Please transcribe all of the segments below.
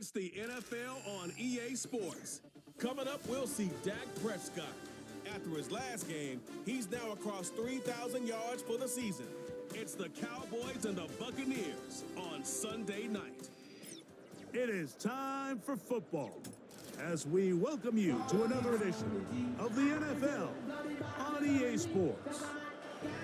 It's the NFL on EA Sports. Coming up, we'll see Dak Prescott. After his last game, he's now across 3,000 yards for the season. It's the Cowboys and the Buccaneers on Sunday night. It is time for football as we welcome you to another edition of the NFL on EA Sports.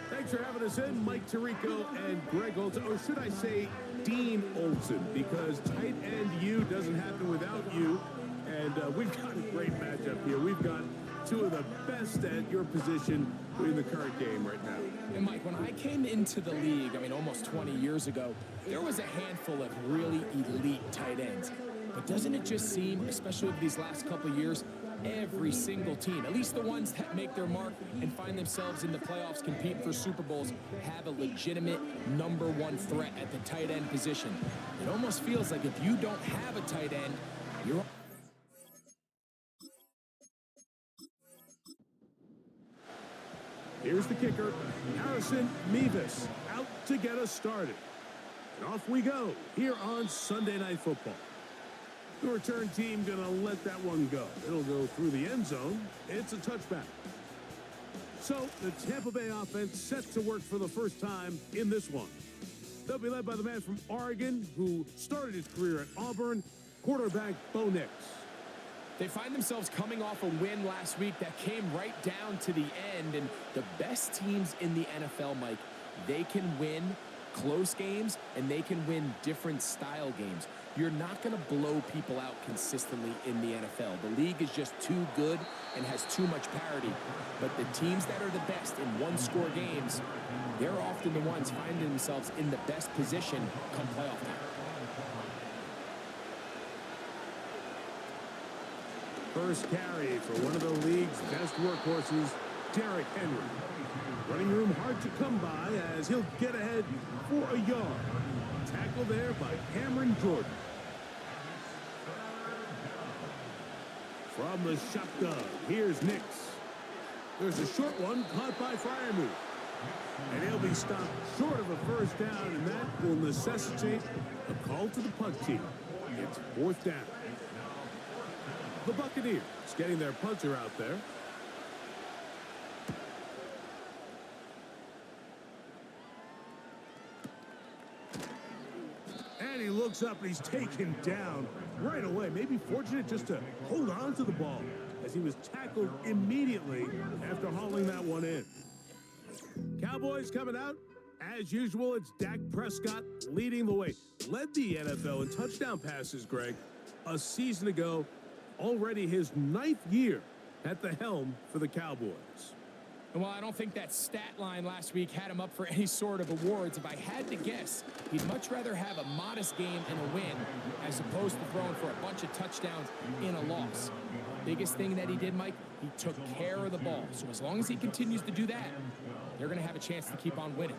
Thanks for having us in, Mike Tirico and Greg Olson, or should I say Dean Olson, because tight end U doesn't happen without you. And we've got a great matchup here. We've got two of the best at your position in the current game right now. And Mike, when I came into the league, almost 20 years ago, there was a handful of really elite tight ends. But doesn't it just seem, especially over these last couple of years, every single team, at least the ones that make their mark and find themselves in the playoffs competing for Super Bowls, have a legitimate #1 threat at the tight end position. It almost feels like if you don't have a tight end, you're... Here's the kicker, Harrison Mevis, out to get us started. And off we go here on Sunday Night Football. The return team going to let that one go. It'll go through the end zone. It's a touchback. So the Tampa Bay offense set to work for the first time in this one. They'll be led by the man from Oregon who started his career at Auburn, quarterback Bo Nix. They find themselves coming off a win last week that came right down to the end. And the best teams in the NFL, Mike, they can win close games and they can win different style games. You're not going to blow people out consistently in the NFL. The league is just too good and has too much parity. But the teams that are the best in one-score games, they're often the ones finding themselves in the best position come playoff time. First carry for one of the league's best workhorses, Derrick Henry. Running room hard to come by as he'll get ahead for a yard. Tackle there by Cameron Jordan. From the shotgun, here's Nix. There's a short one caught by Freiermuth. And he'll be stopped short of a first down, and that will necessitate a call to the punt team. It's 4th down. The Buccaneers getting their punter out there. And he looks up and he's taken down right away. Maybe fortunate just to hold on to the ball as he was tackled immediately after hauling that one in. Cowboys coming out. As usual, it's Dak Prescott leading the way. Led the NFL in touchdown passes, Greg, a season ago. Already his 9th year at the helm for the Cowboys. Well, I don't think that stat line last week had him up for any sort of awards. If I had to guess, he'd much rather have a modest game and a win as opposed to throwing for a bunch of touchdowns in a loss. Biggest thing that he did, Mike, he took care of the ball. So as long as he continues to do that, they're going to have a chance to keep on winning.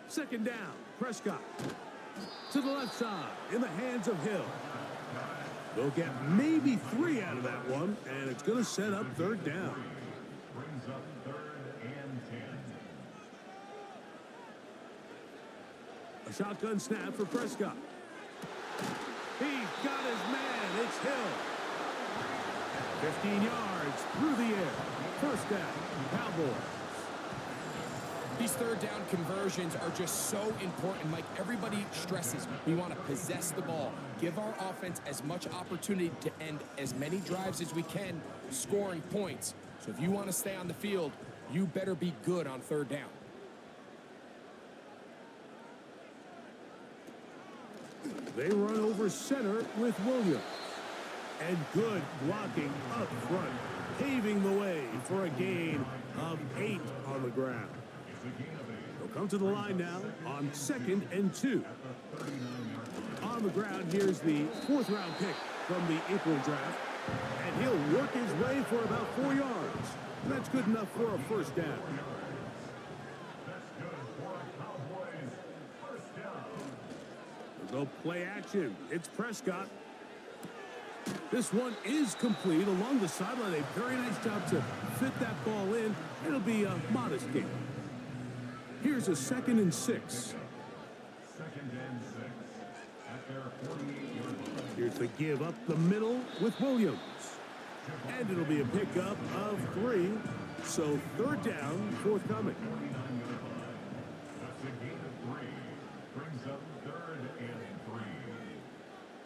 2nd down, Prescott. To the left side, in the hands of Hill. They'll get maybe 3 out of that one, and it's going to set up 3rd down. A shotgun snap for Prescott. He's got his man. It's Hill. 15 yards through the air. 1st down, Cowboys. These 3rd down conversions are just so important, Mike. Everybody stresses we want to possess the ball, give our offense as much opportunity to end as many drives as we can, scoring points. So if you want to stay on the field, you better be good on 3rd down. They run over center with Williams. And good blocking up front, paving the way for a gain of 8 on the ground. They'll come to the line now on 2nd and 2. On the ground, here's the 4th round pick from the April draft. And he'll work his way for about 4 yards. And that's good enough for a 1st down. They'll go play action. It's Prescott. This one is complete along the sideline. A very nice job to fit that ball in. It'll be a modest gain. Here's a 2nd and 6. Here's the give up the middle with Williams. And it'll be a pickup of 3. So third down, forthcoming.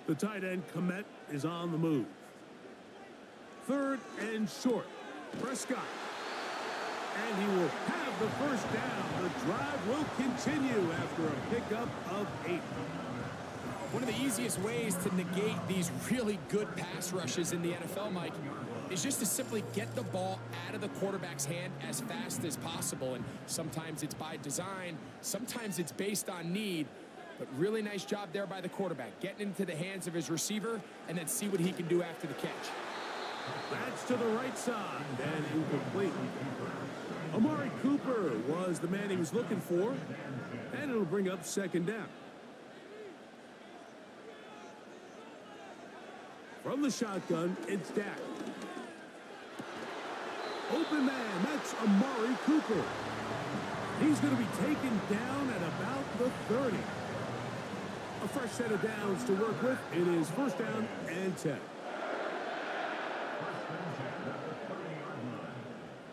The tight end, Komet, is on the move. Third and short. Prescott. And he will have the first down. The drive will continue after a pickup of 8. One of the easiest ways to negate these really good pass rushes in the NFL, Mike, is just to simply get the ball out of the quarterback's hand as fast as possible. And sometimes it's by design, sometimes it's based on need. But really nice job there by the quarterback, getting into the hands of his receiver and then see what he can do after the catch. That's to the right side and incomplete. Amari Cooper was the man he was looking for, and it'll bring up second down. From the shotgun, it's Dak. Open man, that's Amari Cooper. He's going to be taken down at about the 30. A fresh set of downs to work with. It is first down and 10.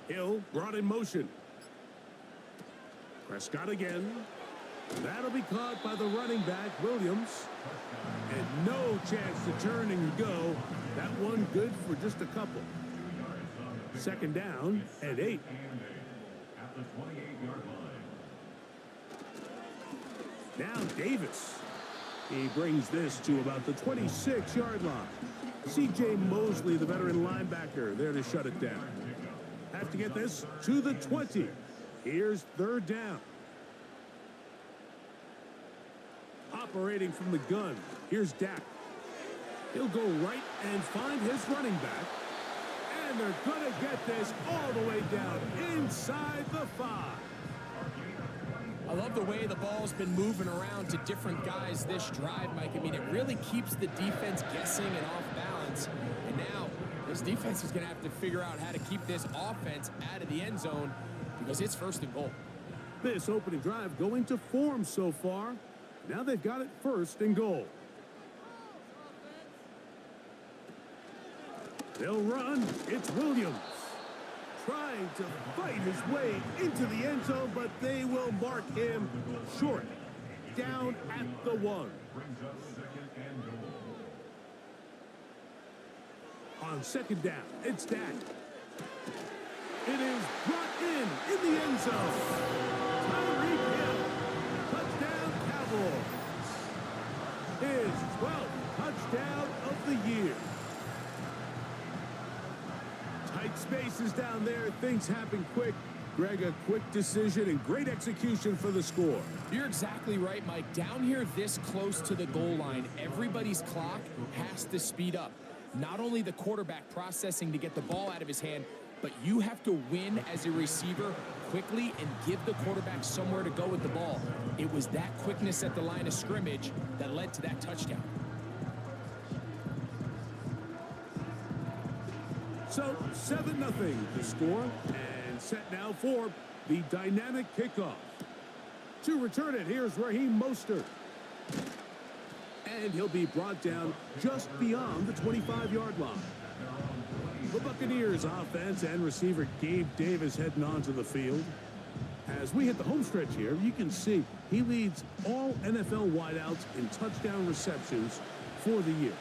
Hill brought in motion. Prescott again. That'll be caught by the running back, Williams. And no chance to turn and go. That one good for just a couple. Second down and 8. Now Davis. He brings this to about the 26-yard line. C.J. Mosley, the veteran linebacker, there to shut it down. Have to get this to the 20. Here's third down. Operating from the gun, here's Dak. He'll go right and find his running back. And they're going to get this all the way down inside the 5. I love the way the ball's been moving around to different guys this drive, Mike. I mean, it really keeps the defense guessing and off balance. And now this defense is going to have to figure out how to keep this offense out of the end zone because it's first and goal. This opening drive going to form so far. Now they've got it first and goal. They'll run. It's Williams. Trying to fight his way into the end zone, but they will mark him short. Down at the 1. On second down, it's Dak. It is brought in the end zone. Tyreek Hill. Touchdown, Cowboys. His 12th touchdown of the year. Tight spaces down there. Things happen quick. Greg, a quick decision and great execution for the score. You're exactly right, Mike. Down here this close to the goal line, everybody's clock has to speed up. Not only the quarterback processing to get the ball out of his hand, but you have to win as a receiver quickly and give the quarterback somewhere to go with the ball. It was that quickness at the line of scrimmage that led to that touchdown. So 7-0 the score, and set now for the dynamic kickoff. To return it, here's Raheem Mostert. And he'll be brought down just beyond the 25-yard line. The Buccaneers offense and receiver Gabe Davis heading onto the field. As we hit the home stretch here, you can see he leads all NFL wideouts in touchdown receptions for the year.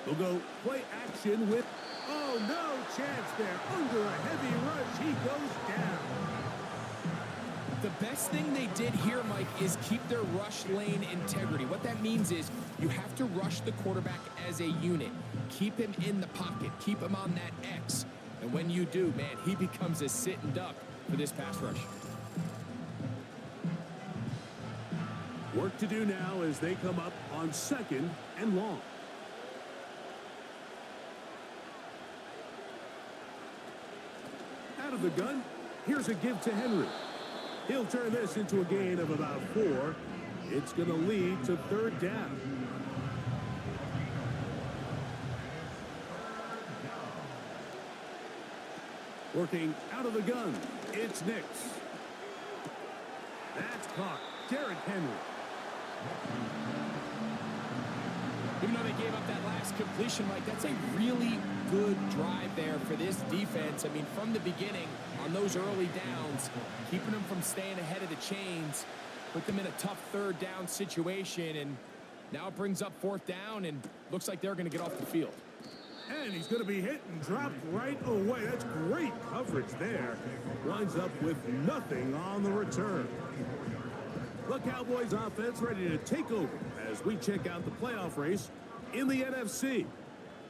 We'll go play action with, oh, no chance there. Under a heavy rush, he goes down. The best thing they did here, Mike, is keep their rush lane integrity. What that means is you have to rush the quarterback as a unit. Keep him in the pocket. Keep him on that X. And when you do, man, he becomes a sitting duck for this pass rush. Work to do now as they come up on second and long. Out of the gun, here's a give to Henry. He'll turn this into a gain of about 4. It's going to lead to third down. Working out of the gun, it's Nix. That's caught. Derrick Henry. Even though they gave up that last completion, Mike, that's a really good drive there for this defense. I mean, from the beginning, on those early downs, keeping them from staying ahead of the chains, put them in a tough third down situation, and now it brings up fourth down, and looks like they're going to get off the field. And he's going to be hit and dropped right away. That's great coverage there. Winds up with nothing on the return. The Cowboys offense ready to take over as we check out the playoff race in the NFC.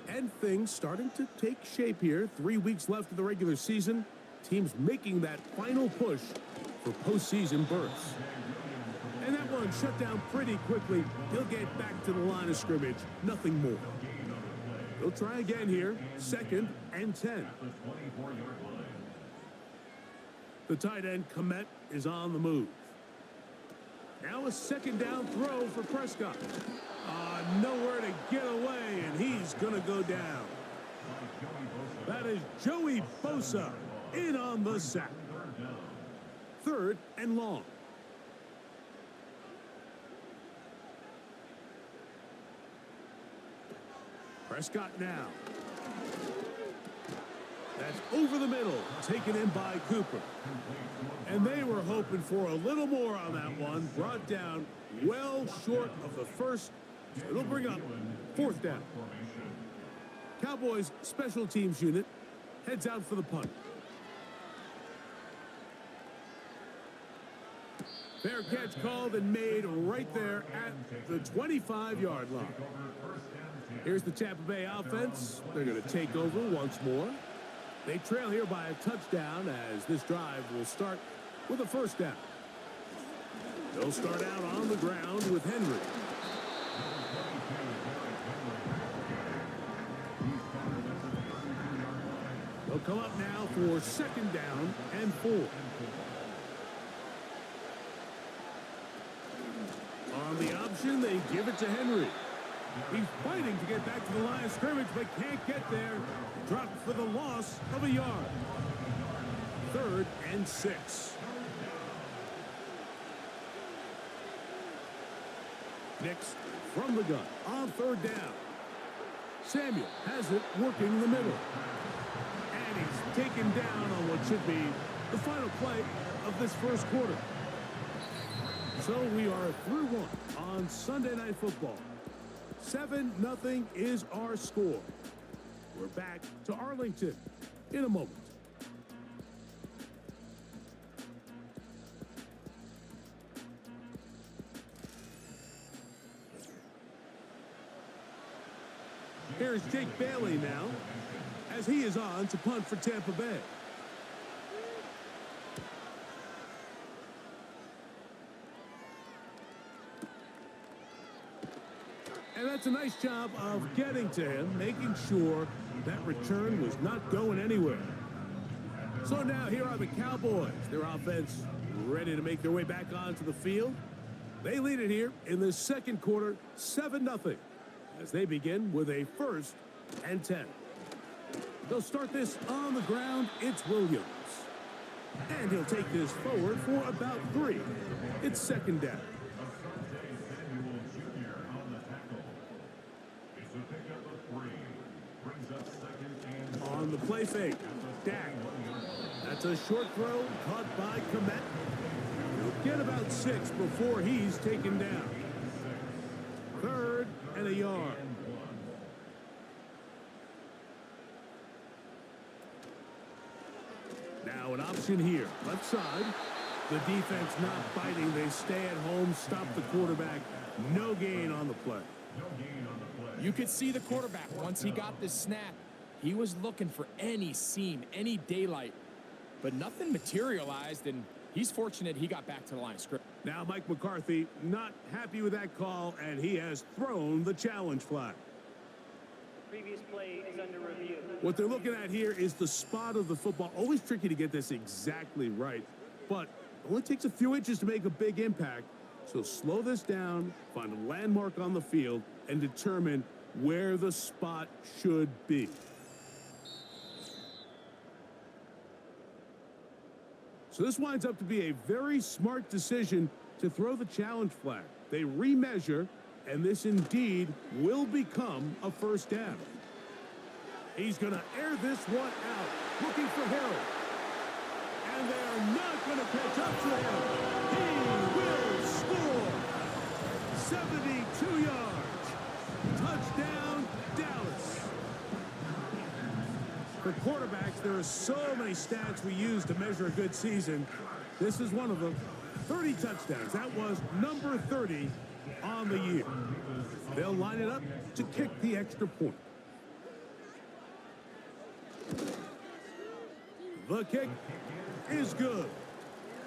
And things starting to take shape here. 3 weeks left of the regular season. Teams making that final push for postseason berths. And that one shut down pretty quickly. He'll get back to the line of scrimmage. Nothing more. He'll try again here. 2nd and 10. The tight end, Komet, is on the move. Now a 2nd down throw for Prescott. Nowhere to get away, and he's going to go down. That is Joey Bosa in on the sack. 3rd and long. Prescott now. That's over the middle, taken in by Cooper. And they were hoping for a little more on that one. Brought down well short of the first. It'll bring up 4th down. Cowboys special teams unit heads out for the punt. Fair catch called and made right there at the 25-yard line. Here's the Tampa Bay offense. They're going to take over once more. They trail here by a touchdown as this drive will start with a 1st down. They'll start out on the ground with Henry. They'll come up now for 2nd down and 4. On the option, they give it to Henry. He's fighting to get back to the line of scrimmage, but can't get there. Dropped for the loss of a yard. 3rd and 6. Nix from the gun on 3rd down. Samuel has it working the middle. And he's taken down on what should be the final play of this first quarter. So we are through one on Sunday Night Football. 7-0 is our score. We're back to Arlington in a moment. Here's Jake Bailey now as he is on to punt for Tampa Bay. And that's a nice job of getting to him, making sure that return was not going anywhere. So now here are the Cowboys. Their offense ready to make their way back onto the field. They lead it here in the second quarter, 7-0, as they begin with a 1st and 10. They'll start this on the ground. It's Williams. And he'll take this forward for about 3. It's 2nd down. On the play fake, Dak. That's a short throw caught by Komet. He'll get about 6 before he's taken down. 3rd and a yard. Now an option here, left side. The defense not biting. They stay at home, stop the quarterback. No gain on the play. You could see the quarterback once he got this snap. He was looking for any seam, any daylight, but nothing materialized, and he's fortunate he got back to the line of scrimmage. Now Mike McCarthy not happy with that call, and he has thrown the challenge flag. Previous play is under review. What they're looking at here is the spot of the football. Always tricky to get this exactly right, but it only takes a few inches to make a big impact. So slow this down, find a landmark on the field, and determine where the spot should be. So this winds up to be a very smart decision to throw the challenge flag. They remeasure, and this indeed will become a first down. He's going to air this one out, looking for Hill. And they're not going to catch up to him. He will score. 72 yards. Touchdown, Dallas. For quarterbacks, there are so many stats we use to measure a good season. This is one of them. 30 touchdowns. That was number 30 on the year. They'll line it up to kick the extra point. The kick is good.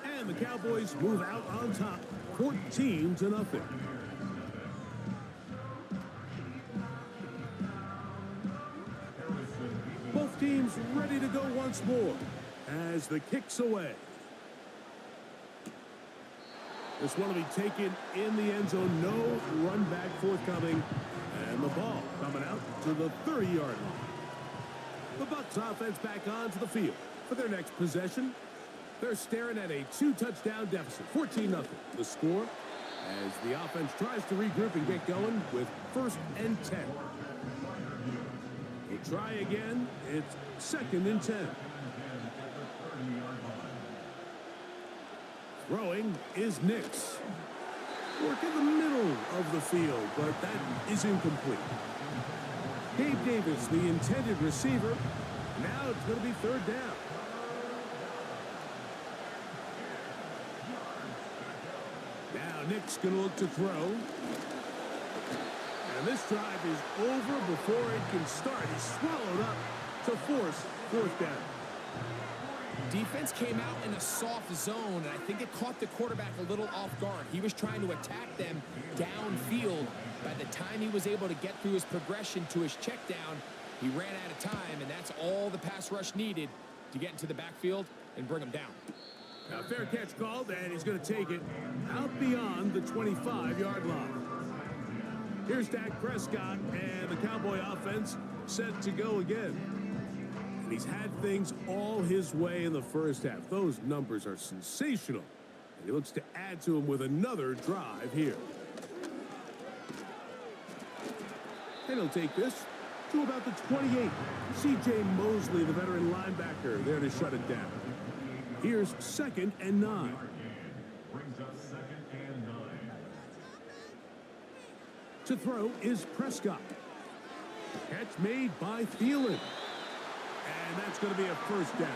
And the Cowboys move out on top, 14-0. Both teams ready to go once more as the kick's away. This one will be taken in the end zone. No run back forthcoming. And the ball coming out to the 30-yard line. The Bucs offense back onto the field for their next possession. They're staring at a 2-touchdown deficit, 14-0. The score as the offense tries to regroup and get going with 1st and 10. We'll try again. It's 2nd and 10. Throwing is Nix. Work in the middle of the field, but that is incomplete. Gabe Davis, the intended receiver. Now it's going to be 3rd down. Now Nick's going to look to throw. And this drive is over before it can start. He's swallowed up to force 4th down. Defense came out in a soft zone, and I think it caught the quarterback a little off guard. He was trying to attack them downfield. By the time he was able to get through his progression to his check down, he ran out of time, and that's all the pass rush needed to get into the backfield and bring him down. Now, fair catch called, and he's going to take it out beyond the 25-yard line. Here's Dak Prescott, and the Cowboy offense set to go again. And he's had things all his way in the first half. Those numbers are sensational. And he looks to add to them with another drive here. And he'll take this to about the 28. C.J. Mosley, the veteran linebacker, there to shut it down. Here's 2nd and 9. To throw is Prescott. Catch made by Thielen. And that's going to be a 1st down.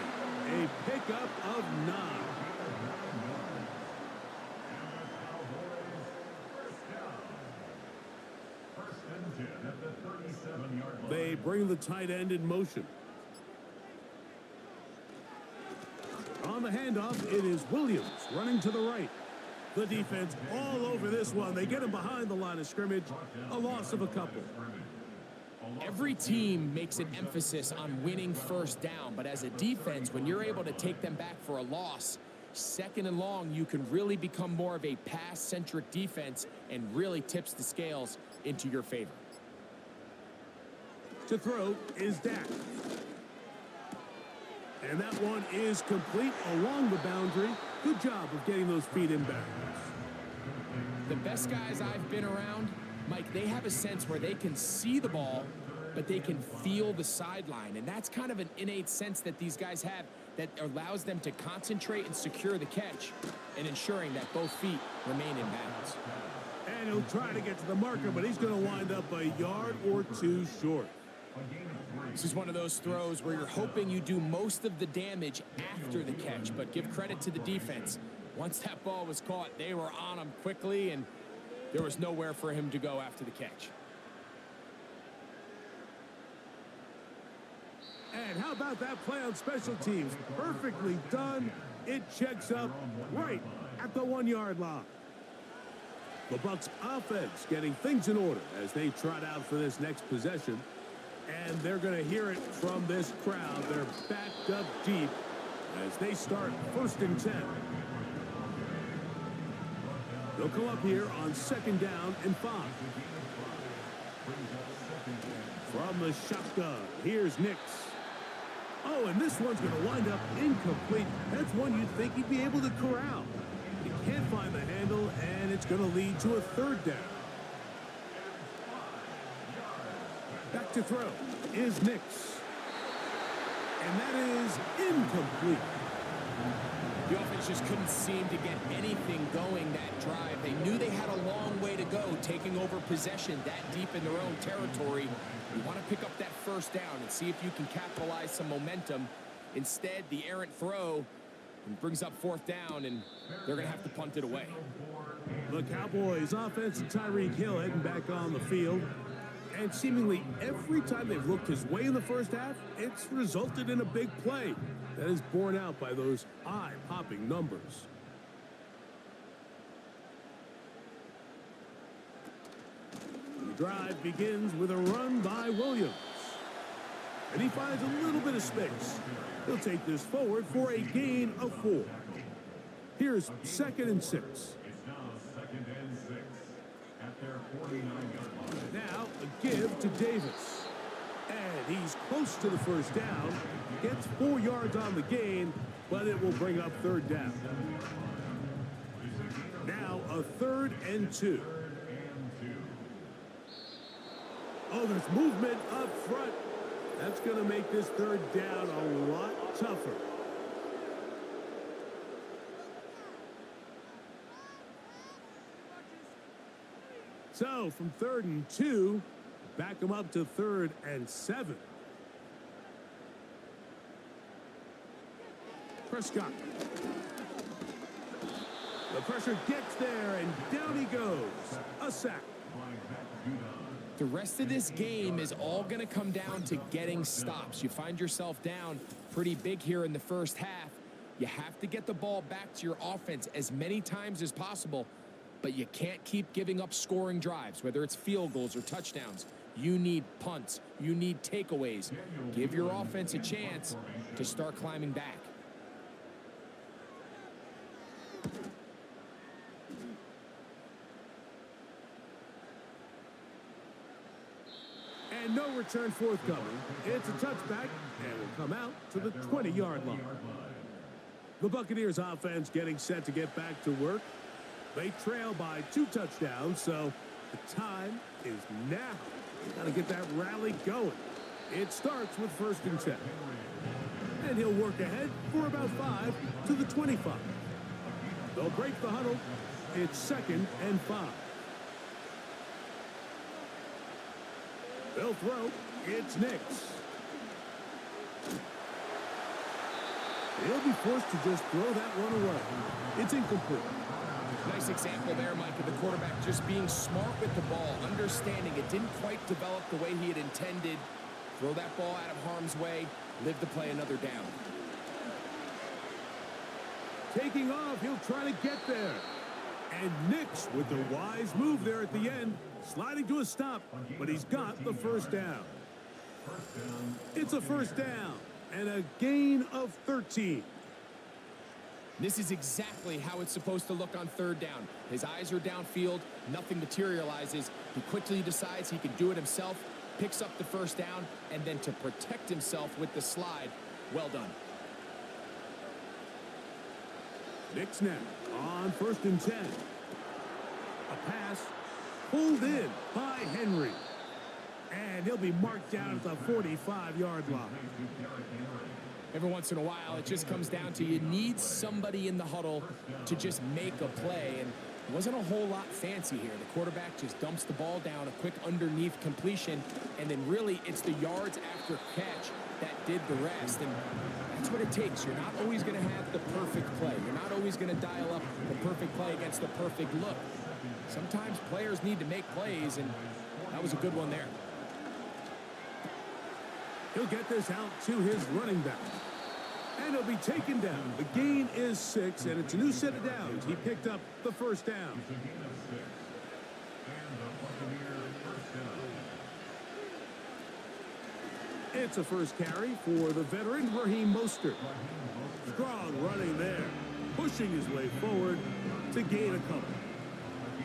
A pickup of 9. They bring the tight end in motion. On the handoff, it is Williams running to the right. The defense all over this one. They get him behind the line of scrimmage. A loss of a couple. Every team makes an emphasis on winning 1st down, but as a defense, when you're able to take them back for a loss, 2nd and long, you can really become more of a pass-centric defense and really tips the scales into your favor. To throw is Dak. And that one is complete along the boundary. Good job of getting those feet in bounds. The best guys I've been around, Mike, they have a sense where they can see the ball, but they can feel the sideline. And that's kind of an innate sense that these guys have that allows them to concentrate and secure the catch and ensuring that both feet remain in bounds. And he'll try to get to the marker, but he's going to wind up a yard or 2 short. This is one of those throws where you're hoping you do most of the damage after the catch, but give credit to the defense. Once that ball was caught, they were on him quickly, and there was nowhere for him to go after the catch. And how about that play on special teams? Perfectly done. It checks up right at the 1-yard line. The Bucs offense getting things in order as they trot out for this next possession. And they're going to hear it from this crowd. They're backed up deep as they start 1st and 10. They'll come up here on 2nd down and 5. From the shotgun, here's Nix. Oh, and this one's going to wind up incomplete. That's one you'd think he'd be able to corral. He can't find the handle, and it's going to lead to a third down. Back to throw is Nix. And that is incomplete. The offense just couldn't seem to get anything going that drive. They knew they had a long way to go, taking over possession that deep in their own territory. You want to pick up that first down and see if you can capitalize some momentum. Instead, the errant throw brings up fourth down, and they're going to have to punt it away. The Cowboys offense and Tyreek Hill heading back on the field. And seemingly every time they've looked his way in the first half, it's resulted in a big play that is borne out by those eye-popping numbers. The drive begins with a run by Williams. And he finds a little bit of space. He'll take this forward for a gain of 4. Here's 2nd and 6. Now a give to Davis. And he's close to the first down. Gets 4 yards on the gain, but it will bring up third down. Now a 3rd and 2. Oh, there's movement up front. That's going to make this third down a lot tougher. So from 3rd and 2, back them up to 3rd and 7. Prescott. The pressure gets there, and down he goes. A sack. The rest of this game is all going to come down to getting stops. You find yourself down pretty big here in the first half. You have to get the ball back to your offense as many times as possible, but you can't keep giving up scoring drives, whether it's field goals or touchdowns. You need punts. You need takeaways. Give your offense a chance to start climbing back. And no return forthcoming. It's a touchback and will come out to the 20-yard line. The Buccaneers offense getting set to get back to work. They trail by 2 touchdowns, so the time is now. Got to get that rally going. It starts with 1st and 10. And he'll work ahead for about 5 to the 25. They'll break the huddle. It's 2nd and 5. They'll throw. It's Nix. He'll be forced to just throw that one away. It's incomplete. Nice example there, Mike, of the quarterback just being smart with the ball, understanding it didn't quite develop the way he had intended. Throw that ball out of harm's way, live to play another down. Taking off, he'll try to get there. And Nix with the wise move there at the end, sliding to a stop, but he's got the first down. It's a first down and a gain of 13. This is exactly how it's supposed to look on 3rd down. His eyes are downfield, nothing materializes. He quickly decides he can do it himself, picks up the first down, and then to protect himself with the slide, well done. Nix now on 1st and 10. A pass pulled in by Henry. And he'll be marked down at the 45-yard line. Every once in a while, it just comes down to you need somebody in the huddle to just make a play. And it wasn't a whole lot fancy here. The quarterback just dumps the ball down, a quick underneath completion, and then really it's the yards after catch that did the rest. And that's what it takes. You're not always going to have the perfect play. You're not always going to dial up the perfect play against the perfect look. Sometimes players need to make plays, and that was a good one there. He'll get this out to his running back. And he'll be taken down. The gain is 6, and it's a new set of downs. He picked up the first down. It's a first carry for the veteran Raheem Mostert. Strong running there, pushing his way forward to gain a couple.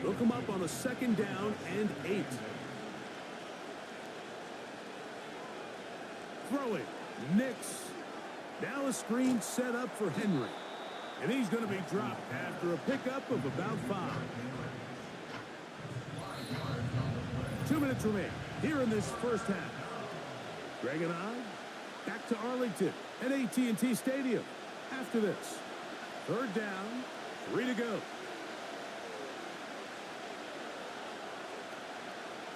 They'll come up on a 2nd down and 8. Throwing, Nix. Now a screen set up for Henry. And he's going to be dropped after a pickup of about 5. 2 minutes remain here in this first half. Greg and I back to Arlington at AT&T Stadium. After this, 3rd down, 3 to go.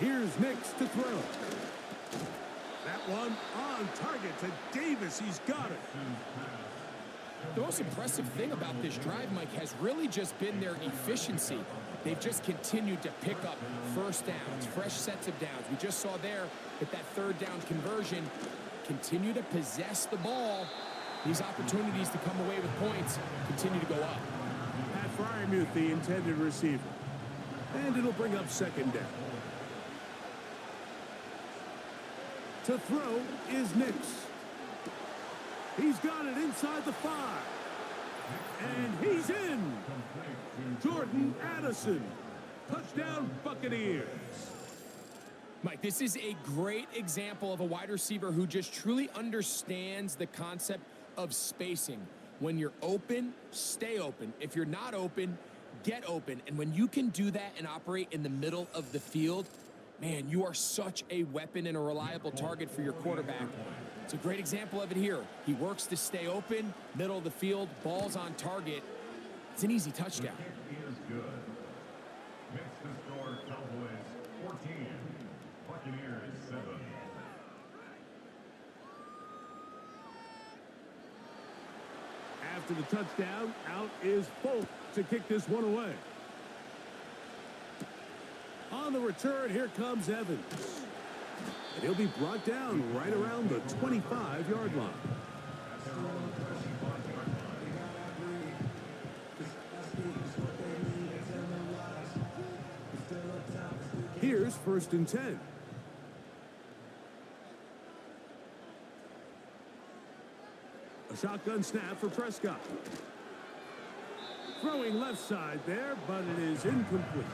Here's Nix to throw. That one on target to Davis. He's got it. The most impressive thing about this drive, Mike, has really just been their efficiency. They've just continued to pick up first downs, fresh sets of downs. We just saw there with that 3rd down conversion, continue to possess the ball. These opportunities to come away with points continue to go up. Pat Fryermuth, the intended receiver. And it'll bring up 2nd down. To throw is Nix. He's got it inside the 5. And he's in. Jordan Addison. Touchdown, Buccaneers. Mike, this is a great example of a wide receiver who just truly understands the concept of spacing. When you're open, stay open. If you're not open, get open. And when you can do that and operate in the middle of the field, man, you are such a weapon and a reliable target for your quarterback. It's a great example of it here. He works to stay open, middle of the field, ball's on target. It's an easy touchdown. Is good. Next to score, Cowboys 14, Buccaneers 7. After the touchdown, out is Folk to kick this one away. On the return, here comes Evans. And he'll be brought down right around the 25-yard line. Here's 1st and 10. A shotgun snap for Prescott. Throwing left side there, but it is incomplete.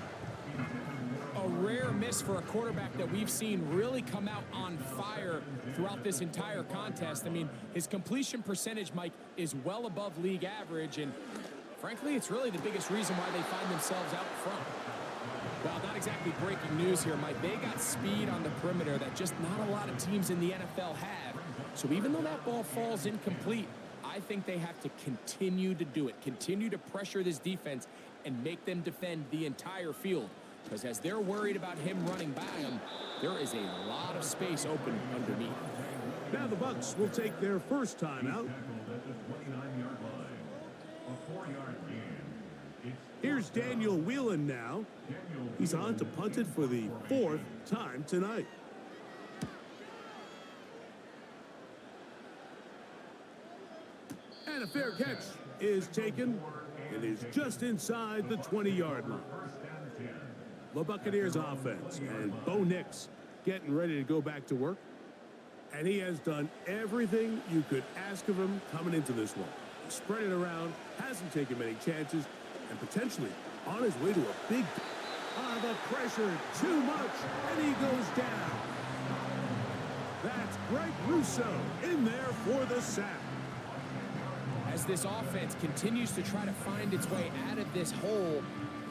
A rare miss for a quarterback that we've seen really come out on fire throughout this entire contest. I mean, his completion percentage, Mike, is well above league average, and frankly, it's really the biggest reason why they find themselves out front. Well, not exactly breaking news here, Mike. They got speed on the perimeter that just not a lot of teams in the NFL have. So even though that ball falls incomplete, I think they have to continue to do it, continue to pressure this defense and make them defend the entire field. Because as they're worried about him running by them, there is a lot of space open underneath. Now the Bucs will take their first time out. Here's Daniel Whelan now. He's on to punt it for the 4th time tonight. And a fair catch is taken. It is just inside the 20-yard line. The Buccaneers offense and Bo Nix getting ready to go back to work. And he has done everything you could ask of him coming into this one. Spread it around, hasn't taken many chances, and potentially on his way to a big... the pressure, too much, and he goes down. That's Greg Russo in there for the sack. As this offense continues to try to find its way out of this hole,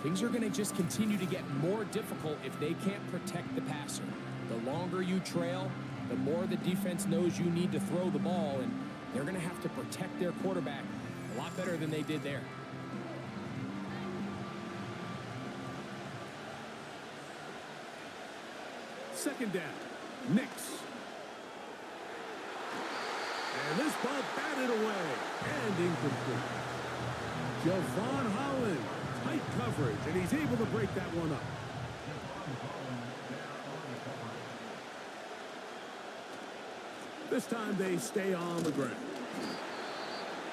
things are going to just continue to get more difficult if they can't protect the passer. The longer you trail, the more the defense knows you need to throw the ball, and they're going to have to protect their quarterback a lot better than they did there. Second down, Nix. And this ball batted away and incomplete. Javon Holland, tight coverage, and he's able to break that one up. This time they stay on the ground.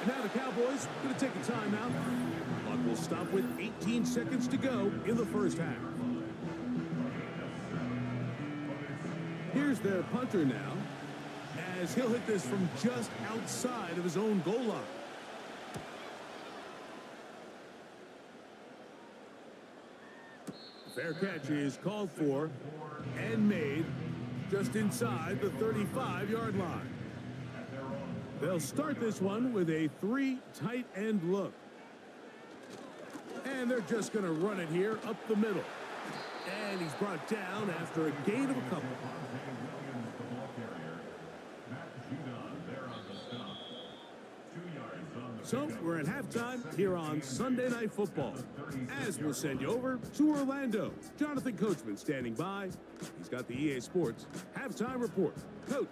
And now the Cowboys going to take a timeout. Clock will stop with 18 seconds to go in the first half. Here's their punter now, as he'll hit this from just outside of his own goal line. Fair catch is called for and made just inside the 35-yard line. They'll start this one with a 3 tight end look. And they're just going to run it here up the middle. And he's brought down after a gain of a couple. So we're at halftime here on Sunday Night Football. As we'll send you over to Orlando. Jonathan Coachman standing by. He's got the EA Sports halftime report. Coach.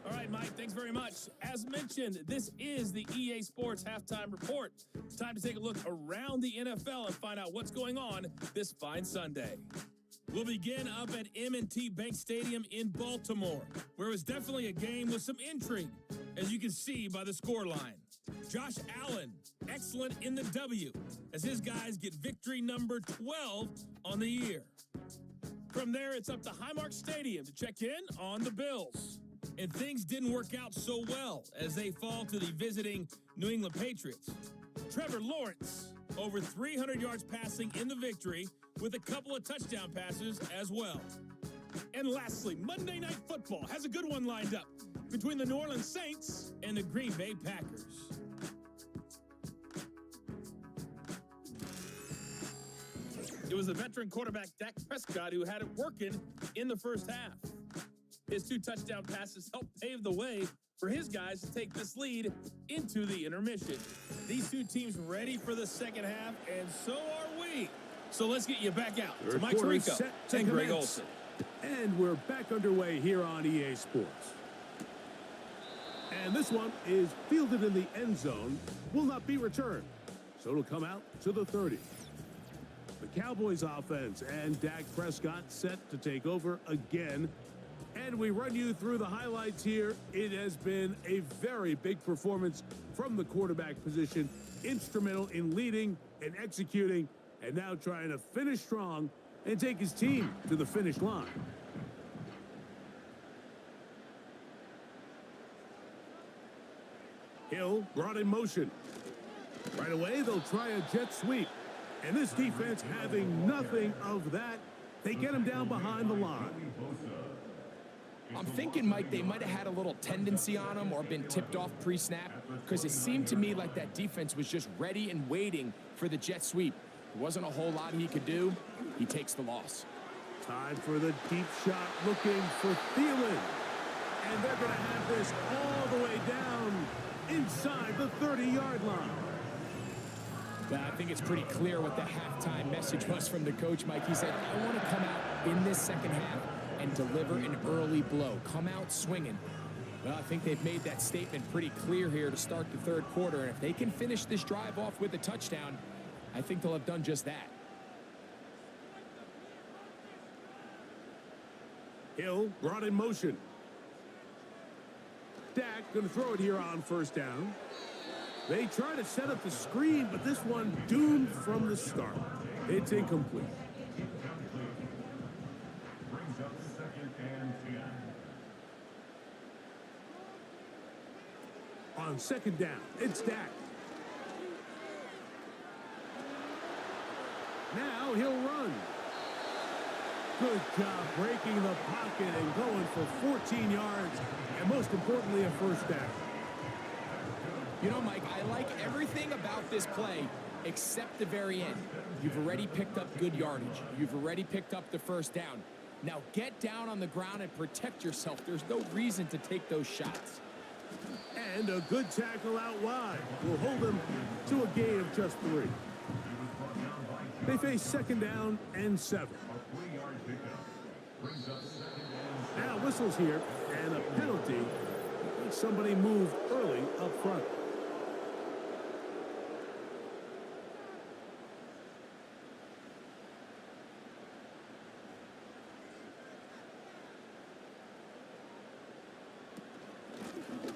All right, Mike, thanks very much. As mentioned, this is the EA Sports halftime report. Time to take a look around the NFL and find out what's going on this fine Sunday. We'll begin up at M&T Bank Stadium in Baltimore, where it was definitely a game with some intrigue, as you can see by the scoreline. Josh Allen, excellent in the W, as his guys get victory number 12 on the year. From there, it's up to Highmark Stadium to check in on the Bills. And things didn't work out so well as they fall to the visiting New England Patriots. Trevor Lawrence, over 300 yards passing in the victory with a couple of touchdown passes as well. And lastly, Monday Night Football has a good one lined up between the New Orleans Saints and the Green Bay Packers. It was the veteran quarterback Dak Prescott who had it working in the first half. His 2 touchdown passes helped pave the way for his guys to take this lead into the intermission. These two teams ready for the second half, and so are we. So let's get you back out to Mike Tirico and Greg Olsen. And we're back underway here on EA Sports. And this one is fielded in the end zone, will not be returned. So it'll come out to the 30. The Cowboys offense and Dak Prescott set to take over again. And we run you through the highlights here. It has been a very big performance from the quarterback position, instrumental in leading and executing, and now trying to finish strong and take his team to the finish line. Hill brought in motion. Right away, they'll try a jet sweep. And this defense having nothing of that, they get him down behind the line. I'm thinking, Mike, they might have had a little tendency on him or been tipped off pre-snap, because it seemed to me like that defense was just ready and waiting for the jet sweep. There wasn't a whole lot he could do. He takes the loss. Time for the deep shot, looking for Thielen. And they're going to have this all the way down inside the 30-yard line. Well, I think it's pretty clear what the halftime message was from the coach, Mike. He said, I want to come out in this second half and deliver an early blow. Come out swinging. Well, I think they've made that statement pretty clear here to start the third quarter. And if they can finish this drive off with a touchdown, I think they'll have done just that. Hill brought in motion. Dak going to throw it here on first down. They try to set up the screen, but this one doomed from the start. It's incomplete. Brings up 2nd and 10. On 2nd down, it's Dak. Now he'll run. Good job breaking the pocket and going for 14 yards, and most importantly, a first down. You know, Mike, I like everything about this play except the very end. You've already picked up good yardage. You've already picked up the first down. Now get down on the ground and protect yourself. There's no reason to take those shots. And a good tackle out wide will hold them to a gain of just 3. They face 2nd down and 7. Now whistles here and a penalty. Somebody moved early up front.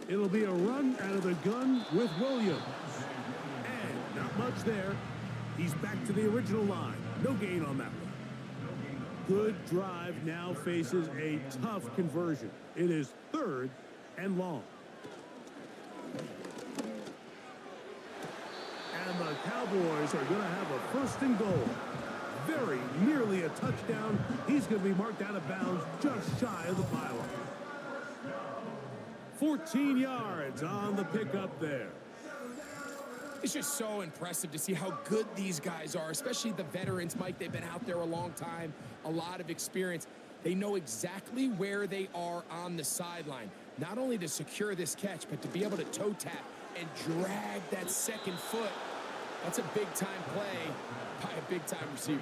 It'll be a run out of the gun with Williams. And not much there. He's back to the original line. No gain on that one. Good drive now faces a tough conversion. It is 3rd and long. And the Cowboys are going to have a 1st and goal. Very nearly a touchdown. He's going to be marked out of bounds just shy of the pylon. 14 yards on the pickup there. It's just so impressive to see how good these guys are, especially the veterans, Mike. They've been out there a long time, a lot of experience. They know exactly where they are on the sideline, not only to secure this catch, but to be able to toe tap and drag that second foot. That's a big-time play by a big-time receiver.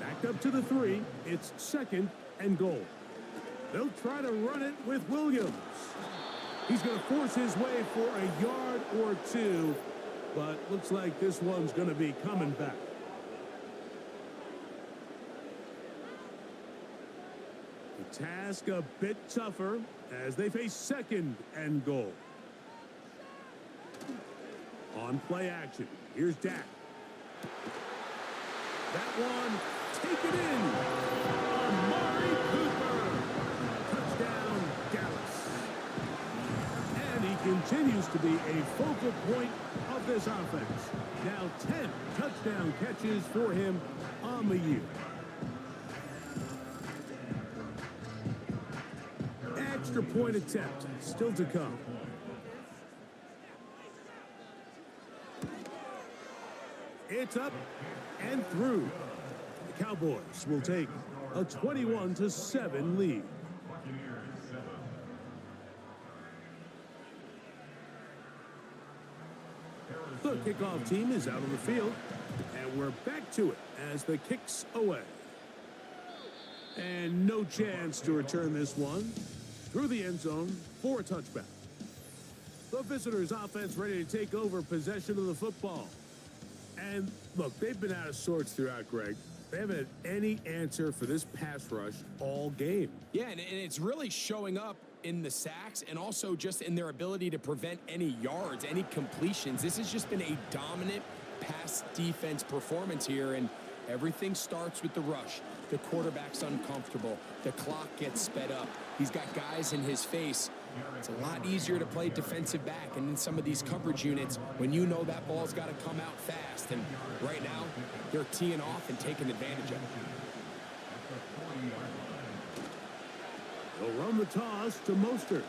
Back up to the 3. It's 2nd and goal. They'll try to run it with Williams. He's going to force his way for a yard or 2, but looks like this one's going to be coming back. The task a bit tougher as they face 2nd and goal. On play action, here's Dak. That one, take it in. Amari Cooper. Touchdown, Dallas. And he continues to be a focal point of this offense. Now 10 touchdown catches for him on the year. Extra point attempt still to come. It's up and through. The Cowboys will take a 21-7 lead. The kickoff team is out on the field, and we're back to it as the kick's away. And no chance to return this one through the end zone for a touchback. The visitors' offense ready to take over possession of the football. And look, they've been out of sorts throughout, Greg. They haven't had any answer for this pass rush all game. Yeah, and it's really showing up in the sacks and also just in their ability to prevent any yards, any completions. This has just been a dominant pass defense performance here, and everything starts with the rush. The quarterback's uncomfortable. The clock gets sped up. He's got guys in his face. It's a lot easier to play defensive back, and in some of these coverage units, when you know that ball's got to come out fast. And right now, they're teeing off and taking advantage of it. They'll run the toss to Mostert.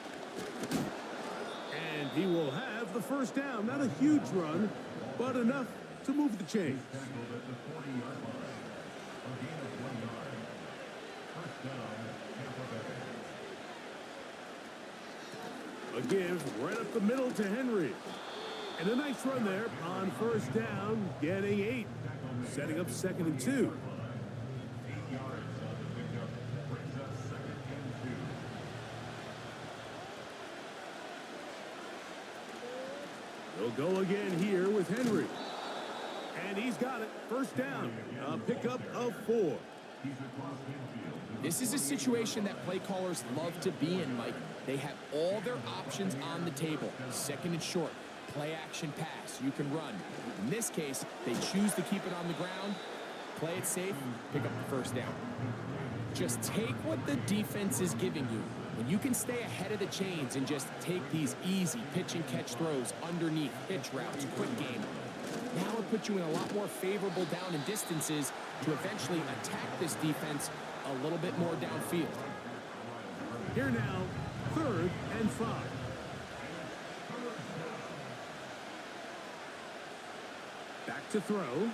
And he will have the first down. Not a huge run, but enough to move the chains. A give right up the middle to Henry. And a nice run there on first down, getting 8. Setting up 2nd and 2. They'll go again here with Henry. And he's got it. First down. A pickup of 4. This is a situation that play callers love to be in, Mike. They have all their options on the table. 2nd and short, play action pass, you can run. In this case, they choose to keep it on the ground, play it safe, pick up the first down. Just take what the defense is giving you. When you can stay ahead of the chains and just take these easy pitch and catch throws underneath, hitch routes, quick game, now it puts you in a lot more favorable down and distances to eventually attack this defense a little bit more downfield. Here now, 3rd and 5. Back to throw.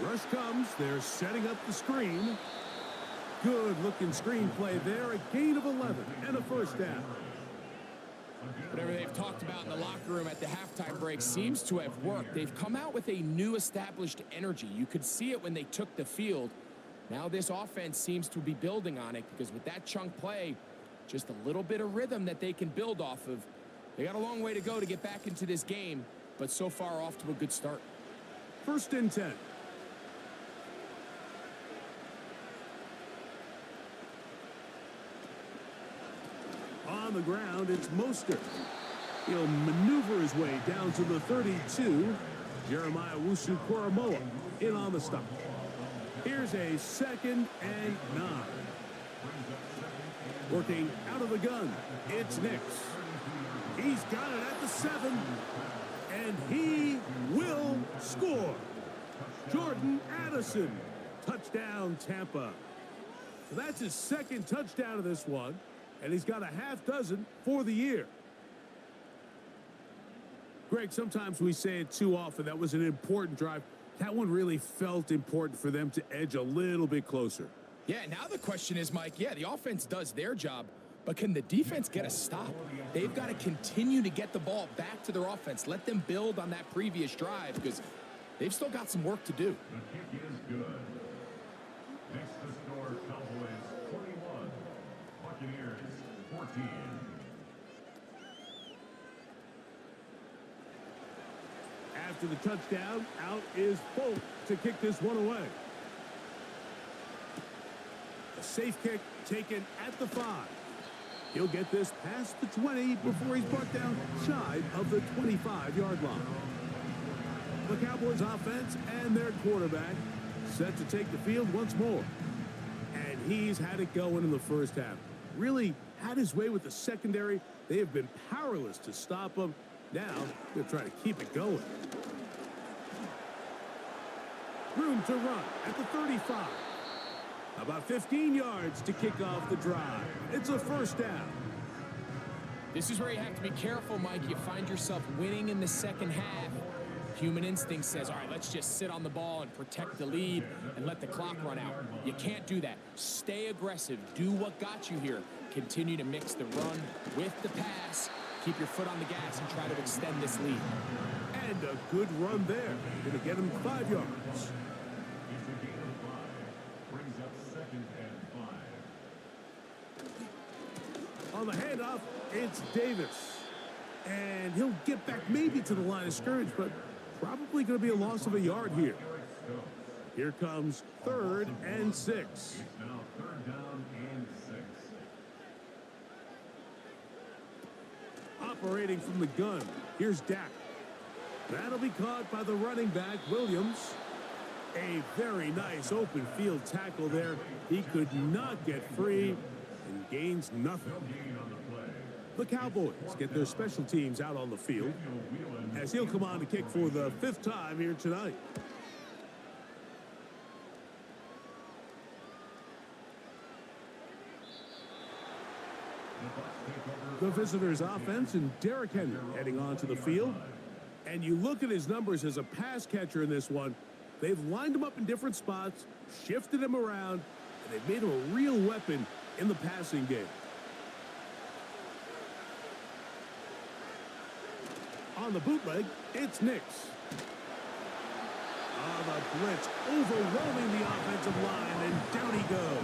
Rush comes. They're setting up the screen. Good-looking screenplay there. A gain of 11 and a first down. Whatever they've talked about in the locker room at the halftime break seems to have worked. They've come out with a new established energy. You could see it when they took the field. Now this offense seems to be building on it because with that chunk play, just a little bit of rhythm that they can build off of. They got a long way to go to get back into this game, but so far off to a good start. 1st and 10. On the ground, it's Mostert. He'll maneuver his way down to the 32. Jeremiah Wusu-Koramoah in on the stop. Here's a 2nd and 9. Working out of the gun, it's Nix. He's got it at the 7, and he will score. Jordan Addison, touchdown Tampa. So that's his 2nd touchdown of this one. and he's got a half dozen for the year. Greg, sometimes we say it too often. That was an important drive. That one really felt important for them to edge a little bit closer. Yeah, now the question is, Mike, yeah, the offense does their job, but can the defense get a stop? They've got to continue to get the ball back to their offense. Let them build on that previous drive because they've still got some work to do. The kick is good. Next to score, Cowboys 41, Buccaneers 14. After the touchdown, out is Folk to kick this one away. A safe kick taken at the 5. He'll get this past the 20 before he's brought down shy of the 25-yard line. The Cowboys offense and their quarterback set to take the field once more. And he's had it going in the first half. Really had his way with the secondary. They have been powerless to stop him. Now they'll try to keep it going. Room to run at the 35. About 15 yards to kick off the drive. It's a first down. This is where you have to be careful, Mike. You find yourself winning in the second half. Human instinct says, all right, let's just sit on the ball and protect the lead and let the clock run out. You can't do that. Stay aggressive. Do what got you here. Continue to mix the run with the pass. Keep your foot on the gas and try to extend this lead. And a good run there. Going to get him 5 yards. It's a gain of 5. Brings up second and 5. On the handoff, it's Davis. And he'll get back maybe to the line of scrimmage, but probably going to be a loss of a yard here. Here comes 3rd and 6. It's now 3rd down and 6. Operating from the gun, here's Dak. That'll be caught by the running back, Williams. A very nice open field tackle there. He could not get free and gains nothing. The Cowboys get their special teams out on the field as he'll come on to kick for the 5th time here tonight. The visitors' offense and Derrick Henry heading onto the field. And you look at his numbers as a pass catcher in this one. They've lined him up in different spots, shifted him around, and they've made him a real weapon in the passing game. On the bootleg, it's Nix. On the blitz, overwhelming the offensive line, and down he goes.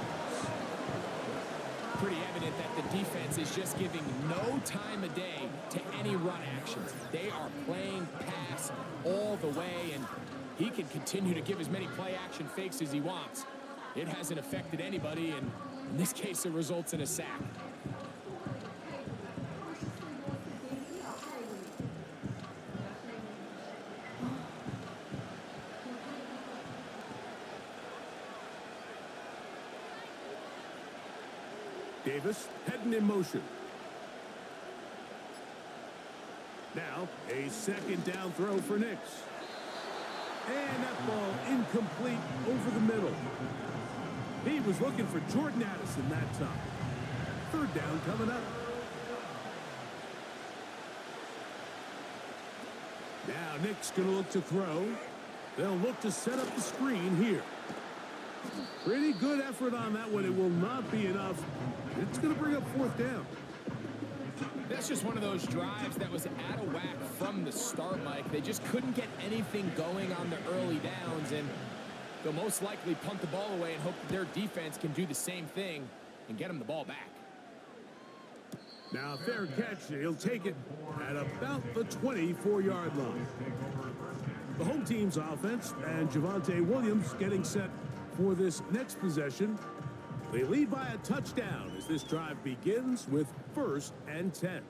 Pretty evident that the defense is just giving no time of day to any run actions. They are playing pass all the way, and he can continue to give as many play action fakes as he wants. It hasn't affected anybody, and in this case, it results in a sack. Davis heading in motion. Now, a 2nd down throw for Nix. And that ball incomplete over the middle. He was looking for Jordan Addison that time. 3rd down coming up. Now Nix going to look to throw. They'll look to set up the screen here. Pretty good effort on that one. It will not be enough. It's going to bring up 4th down. That's just one of those drives that was out of whack from the start, Mike. They just couldn't get anything going on the early downs, and they'll most likely punt the ball away and hope that their defense can do the same thing and get them the ball back. Now, fair catch. He'll take it at about the 24-yard line. The home team's offense and Javonte Williams getting set for this next possession. They lead by a touchdown as this drive begins with 1st and 10.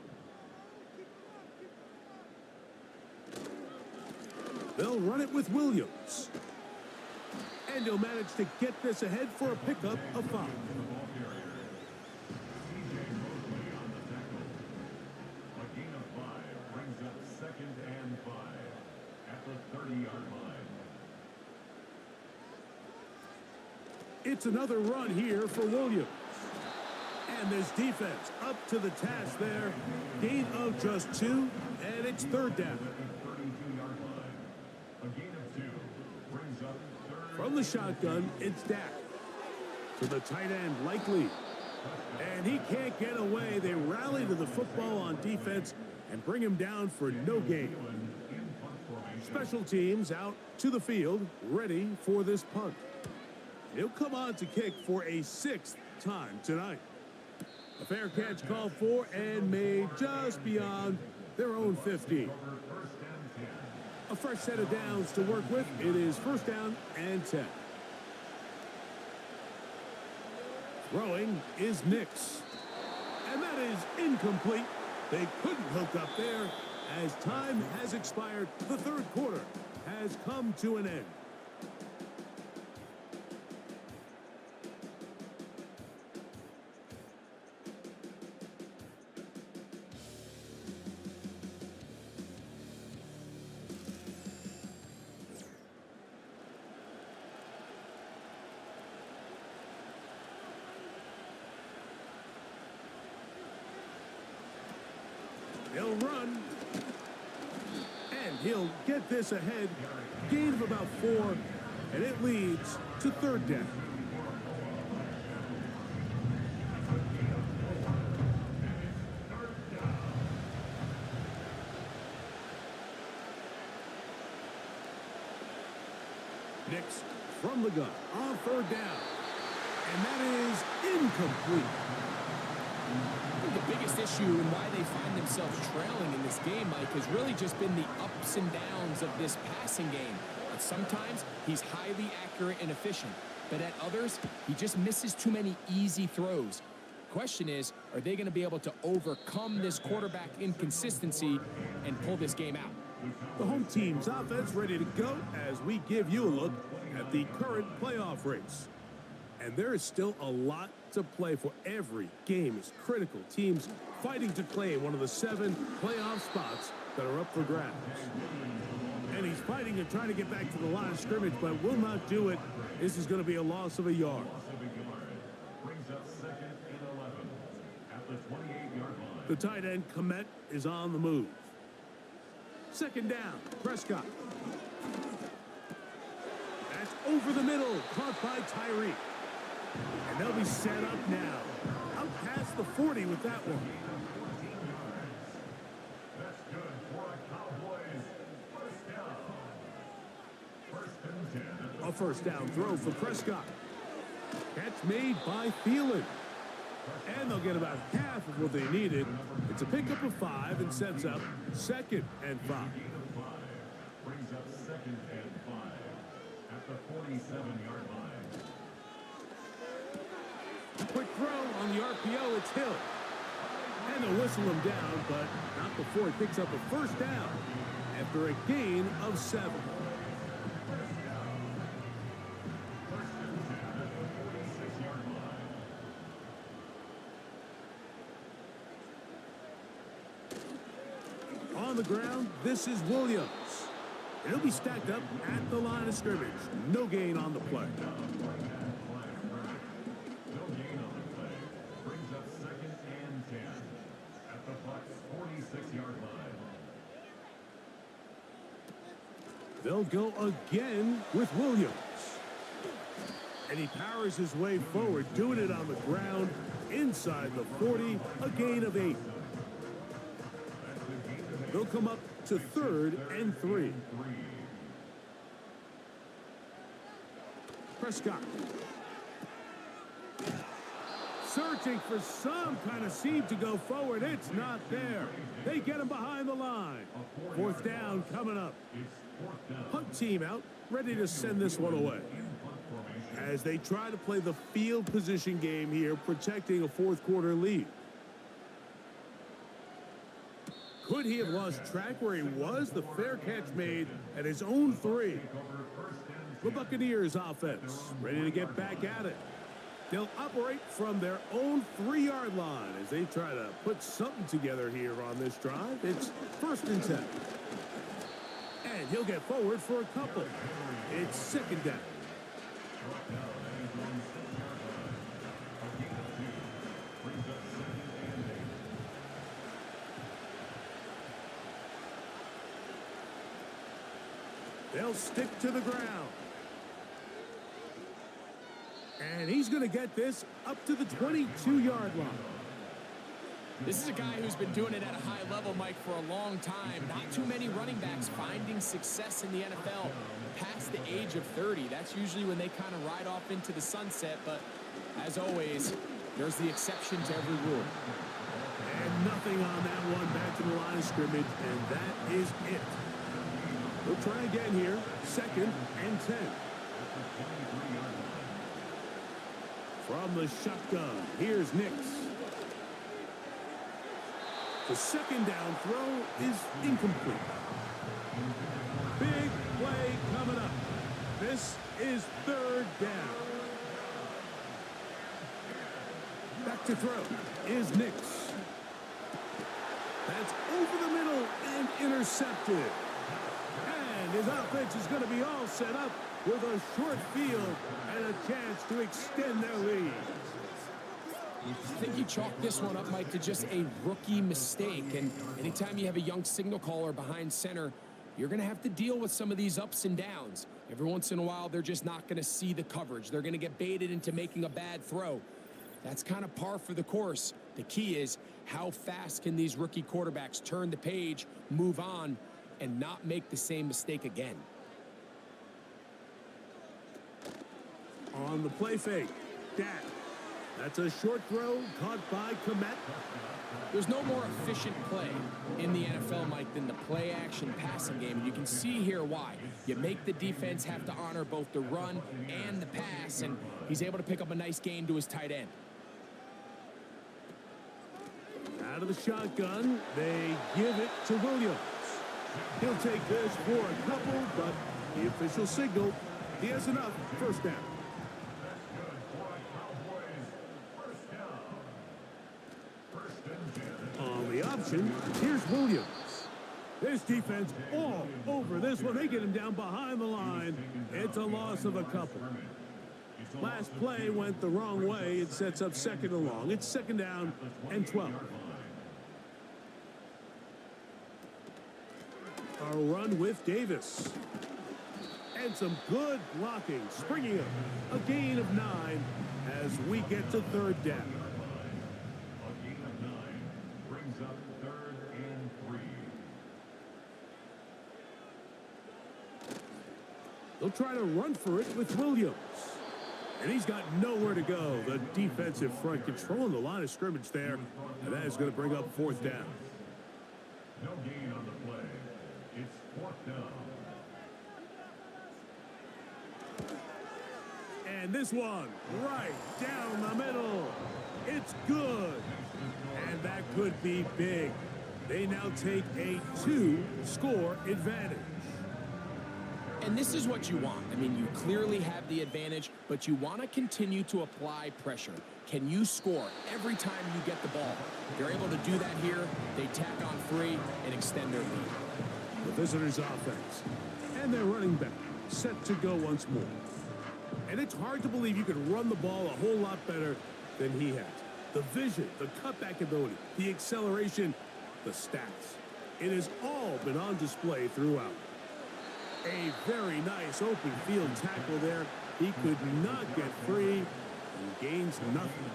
They'll run it with Williams. And he'll manage to get this ahead for a pickup of 5. It's another run here for Williams. And this defense up to the task there. Gain of just 2, and it's third down. 32-yard line. A gain of 2 brings up third. From the shotgun, it's Dak. To the tight end, Likely. And he can't get away. They rally to the football on defense and bring him down for no gain. Special teams out to the field, ready for this punt. He'll come on to kick for a 6th time tonight. A fair catch called for and made just beyond their own 50. A fresh set of downs to work with. It is first down and 10. Throwing is Nix. And that is incomplete. They couldn't hook up there as time has expired. The third quarter has come to an end. He'll run. And he'll get this ahead. Gain of about 4. And it leads to third down. Nix from the gun on third down. And that is incomplete. The biggest issue and why they find themselves trailing in this game, Mike, has really just been the ups and downs of this passing game. And sometimes he's highly accurate and efficient, but at others, he just misses too many easy throws. Question is, are they going to be able to overcome this quarterback inconsistency and pull this game out? The home team's offense ready to go as we give you a look at the current playoff race. And there is still a lot to play for. Every game is critical. Teams fighting to claim one of the 7 playoff spots that are up for grabs. And he's fighting and trying to get back to the line of scrimmage, but will not do it. This is going to be a loss of a yard. Brings up second and 11 at the 28-yard line. The tight end, Komet, is on the move. Second down, Prescott. That's over the middle, caught by Tyree. And they'll be set up now. Out past the 40 with that one. That's good for a Cowboys first down. First and 10. A first down throw for Prescott. Catch made by Thielen. And they'll get about half of what they needed. It's a pickup of 5 and sets up second and 5. Brings up second and 5 at the 47-yard line. Quick throw on the RPO, it's Hill. And they'll whistle him down, but not before he picks up a first down after a gain of 7. On the ground, this is Williams. He'll be stacked up at the line of scrimmage. No gain on the play. They'll go again with Williams. And he powers his way forward, doing it on the ground inside the 40, a gain of 8. They'll come up to third and 3. Prescott. Searching for some kind of seam to go forward. It's not there. They get him behind the line. Fourth down coming up. Punt team out, ready to send this one away. As they try to play the field position game here, protecting a fourth quarter lead. Could he have lost track where he was? The fair catch made at his own 3. The Buccaneers offense ready to get back at it. They'll operate from their own 3-yard line as they try to put something together here on this drive. It's first and 10. And he'll get forward for a couple. It's second down. Brings up 2nd and 8. They'll stick to the ground. And he's going to get this up to the 22-yard line. This is a guy who's been doing it at a high level, Mike, for a long time. Not too many running backs finding success in the NFL past the age of 30. That's usually when they kind of ride off into the sunset. But as always, there's the exception to every rule. And nothing on that one back to the line of scrimmage, and that is it. We'll try again here. 2nd and 10. From the shotgun, here's Nix. The 2nd down throw is incomplete. Big play coming up. This is 3rd down. Back to throw is Nix. That's over the middle and intercepted. And his offense is going to be all set up with a short field and a chance to extend their lead. I think you chalk this one up, Mike, to just a rookie mistake. And anytime you have a young signal caller behind center, you're going to have to deal with some of these ups and downs. Every once in a while, they're just not going to see the coverage. They're going to get baited into making a bad throw. That's kind of par for the course. The key is how fast can these rookie quarterbacks turn the page, move on, and not make the same mistake again. On the play fake, Dak. That's a short throw caught by Komet. There's no more efficient play in the NFL, Mike, than the play-action passing game. And you can see here why. You make the defense have to honor both the run and the pass, and he's able to pick up a nice gain to his tight end. Out of the shotgun, they give it to Williams. He'll take this for a couple, but the official signal, he has enough. 1st down. On the option, here's Williams. This defense all over this one. They get him down behind the line. It's a loss of a couple. Last play went the wrong way. It sets up 2nd and long. It's 2nd down and 12. A run with Davis. And some good blocking. Springing up. A gain of 9 as we get to 3rd down. A gain of 9 brings up 3rd and 3. They'll try to run for it with Williams. And he's got nowhere to go. The defensive front controlling the line of scrimmage there. And that is going to bring up 4th down. No gain on the play. It's 4th down. And this one right down the middle. It's good. And that could be big. They now take a 2-score advantage. And this is what you want. I mean, you clearly have the advantage, but you want to continue to apply pressure. Can you score every time you get the ball? They're able to do that here. They tack on 3 and extend their lead. The visitors' offense. And their running back set to go once more. And it's hard to believe you could run the ball a whole lot better than he has. The vision, the cutback ability, the acceleration, the stats. It has all been on display throughout. A very nice open field tackle there. He could not get free and gains nothing.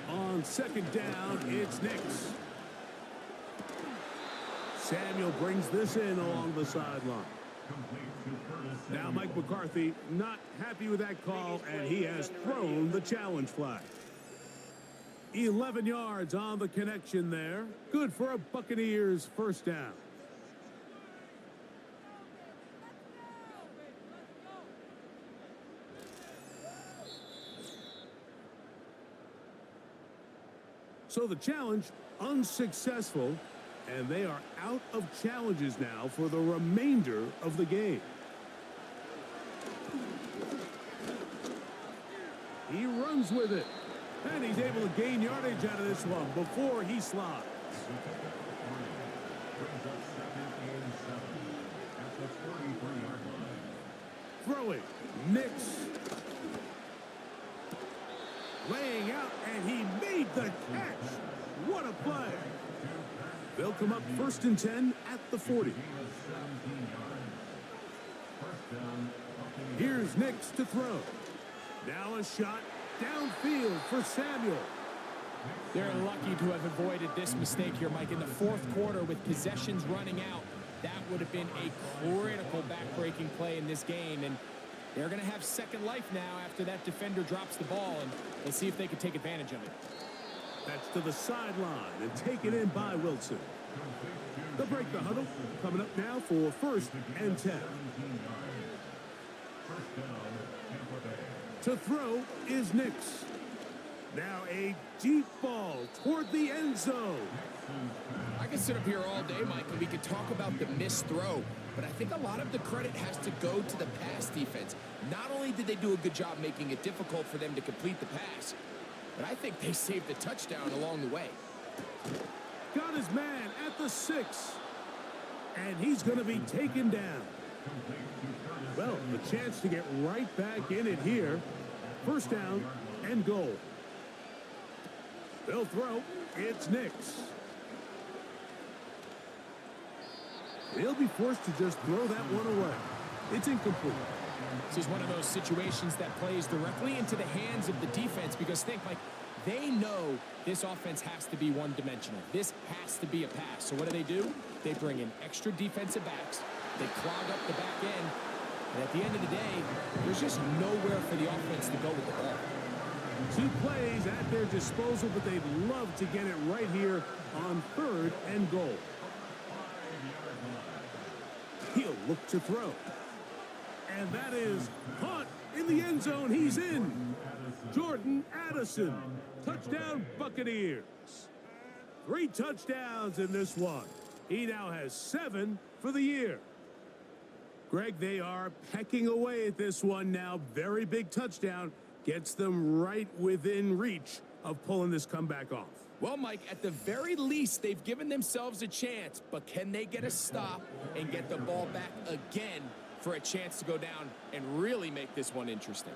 On 2nd down, it's Nix. Samuel brings this in along the sideline. Now Mike McCarthy not happy with that call, and he has thrown the challenge flag. 11 yards on the connection there. Good for a Buccaneers 1st down. So the challenge unsuccessful, and they are out of challenges now for the remainder of the game. He runs with it, and he's able to gain yardage out of this one before he slides. Throwing, Nix. laying out, and he made the catch. What a play. They'll come up 1st and 10 at the 40. Here's Nix to throw. Now a shot downfield for Samuel. They're lucky to have avoided this mistake here, Mike. In the 4th quarter with possessions running out, that would have been a critical back-breaking play in this game. And they're going to have second life now after that defender drops the ball. And let's see if they can take advantage of it. That's to the sideline and taken in by Wilson. They'll break the huddle. Coming up now for 1st and 10. To throw is Nix. Now a deep ball toward the end zone. I could sit up here all day, Mike, and we could talk about the missed throw, but I think a lot of the credit has to go to the pass defense. Not only did they do a good job making it difficult for them to complete the pass, but I think they saved the touchdown along the way. Got his man at the 6. And he's going to be taken down. Well, the chance to get right back in it here. 1st down and goal. They'll throw. It's Nix. He'll be forced to just throw that one away. It's incomplete. This is one of those situations that plays directly into the hands of the defense because think, like, they know this offense has to be one-dimensional. This has to be a pass. So what do? They bring in extra defensive backs. They clog up the back end. And at the end of the day, there's just nowhere for the offense to go with the ball. 2 plays at their disposal, but they'd love to get it right here on 3rd and goal. He'll look to throw. And that is caught in the end zone. He's in. Jordan Addison. Touchdown, Buccaneers. 3 touchdowns in this one. He now has 7 for the year. Greg, they are pecking away at this one now. Very big touchdown. Gets them right within reach of pulling this comeback off. Well, Mike, at the very least, they've given themselves a chance. But can they get a stop and get the ball back again for a chance to go down and really make this one interesting?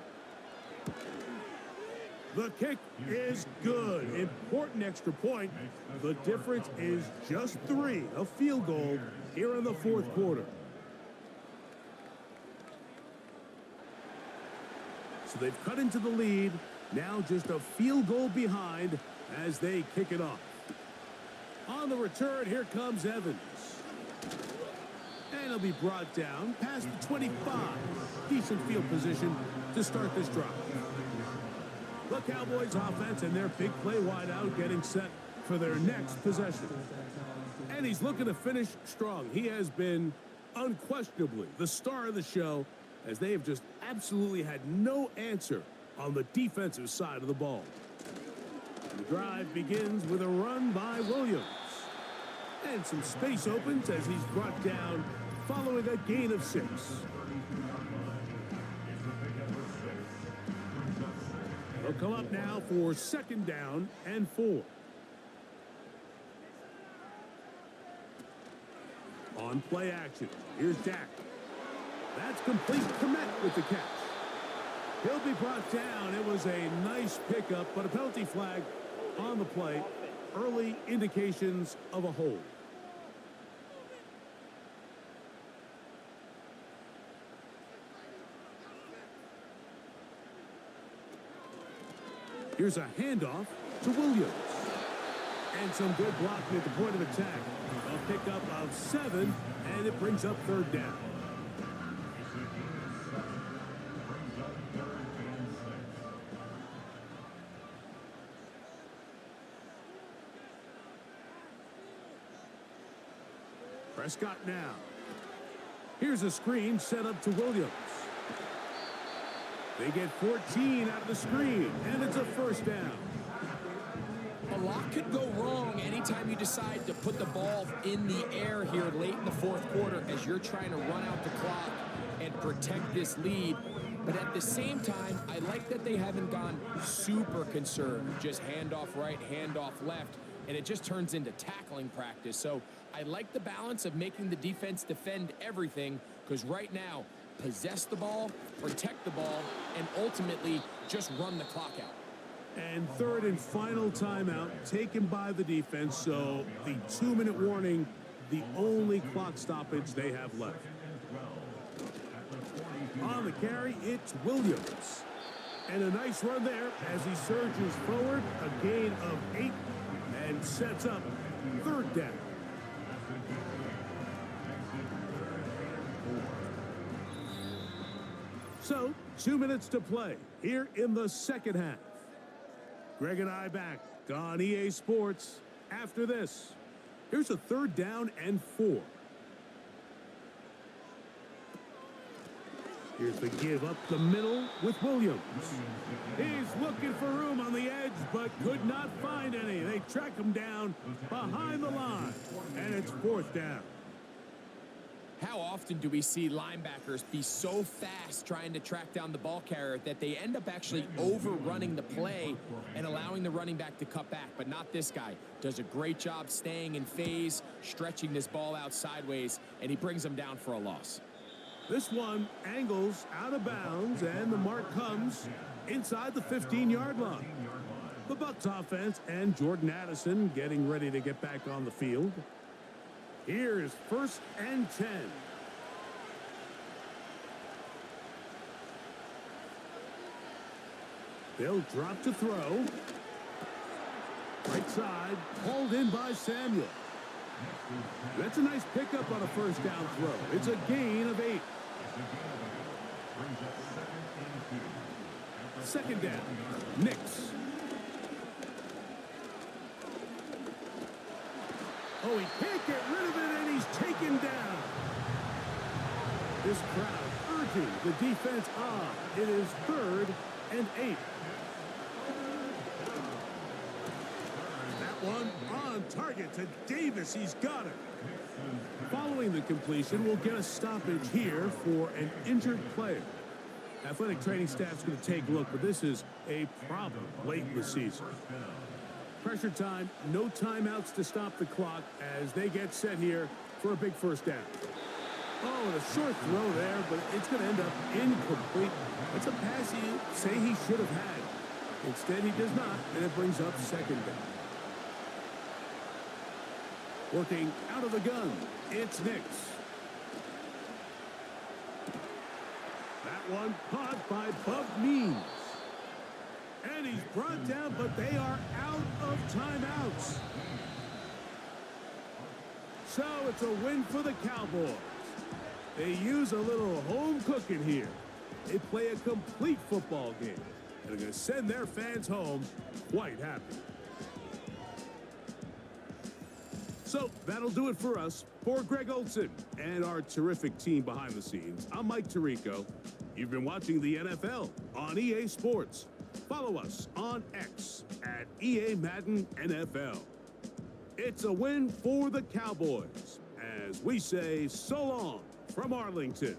The kick is good. Important extra point. The difference is just 3. A field goal here in the 4th quarter. So they've cut into the lead. Now just a field goal behind as they kick it off. On the return, here comes Evans. And he'll be brought down past the 25. Decent field position to start this drive. The Cowboys offense and their big play wideout getting set for their next possession. And he's looking to finish strong. He has been unquestionably the star of the show as they have just absolutely had no answer on the defensive side of the ball. The drive begins with a run by Williams. And some space opens as he's brought down following a gain of 6. They'll come up now for 2nd down and 4. On play action, here's Dak. That's complete. Komet with the catch. He'll be brought down. It was a nice pickup, but a penalty flag on the play. Early indications of a hold. Here's a handoff to Williams. And some good blocking at the point of attack. A pickup of 7, and it brings up 3rd down. Prescott now. Here's a screen set up to Williams. They get 14 out of the screen, and it's a 1st down. A lot could go wrong anytime you decide to put the ball in the air here late in the 4th quarter as you're trying to run out the clock and protect this lead. But at the same time, I like that they haven't gone super conservative, just handoff right, handoff left, and it just turns into tackling practice. So I like the balance of making the defense defend everything because right now, possess the ball, protect the ball, and ultimately just run the clock out. And third and final timeout taken by the defense, so the 2-minute warning, the only clock stoppage they have left. On the carry, it's Williams. And a nice run there as he surges forward, a gain of 8, and sets up third down. So, 2 minutes to play here in the second half. Greg and I back on EA Sports after this. Here's a third down and 4. Here's the give up the middle with Williams. He's looking for room on the edge, but could not find any. They track him down behind the line, and it's fourth down. How often do we see linebackers be so fast trying to track down the ball carrier that they end up actually overrunning the play and allowing the running back to cut back? But not this guy. Does a great job staying in phase, stretching this ball out sideways, and he brings them down for a loss. This one angles out of bounds, and the mark comes inside the 15-yard line. The Bucs offense and Jordan Addison getting ready to get back on the field. Here is first and 10. They'll drop to throw. Right side, hauled in by Samuel. That's a nice pickup on a first down throw. It's a gain of 8. Second down, Nix. Oh, he can't get rid of it, and he's taken down. This crowd urging the defense on. It is third and 8. That one on target to Davis. He's got it. Following the completion, we'll get a stoppage here for an injured player. Athletic training staff's going to take a look, but this is a problem late in the season. Pressure time, no timeouts to stop the clock as they get set here for a big first down. Oh, and a short throw there, but it's going to end up incomplete. It's a pass you say he should have had. Instead, he does not, and it brings up second down. Working out of the gun, it's Nix. That one caught by Bub Means. And he's brought down, but they are out of timeouts. So it's a win for the Cowboys. They use a little home cooking here. They play a complete football game. And they're going to send their fans home quite happy. So that'll do it for us. For Greg Olson and our terrific team behind the scenes, I'm Mike Tirico. You've been watching the NFL on EA Sports. Follow us on X at EA Madden NFL. It's a win for the Cowboys as we say so long from Arlington.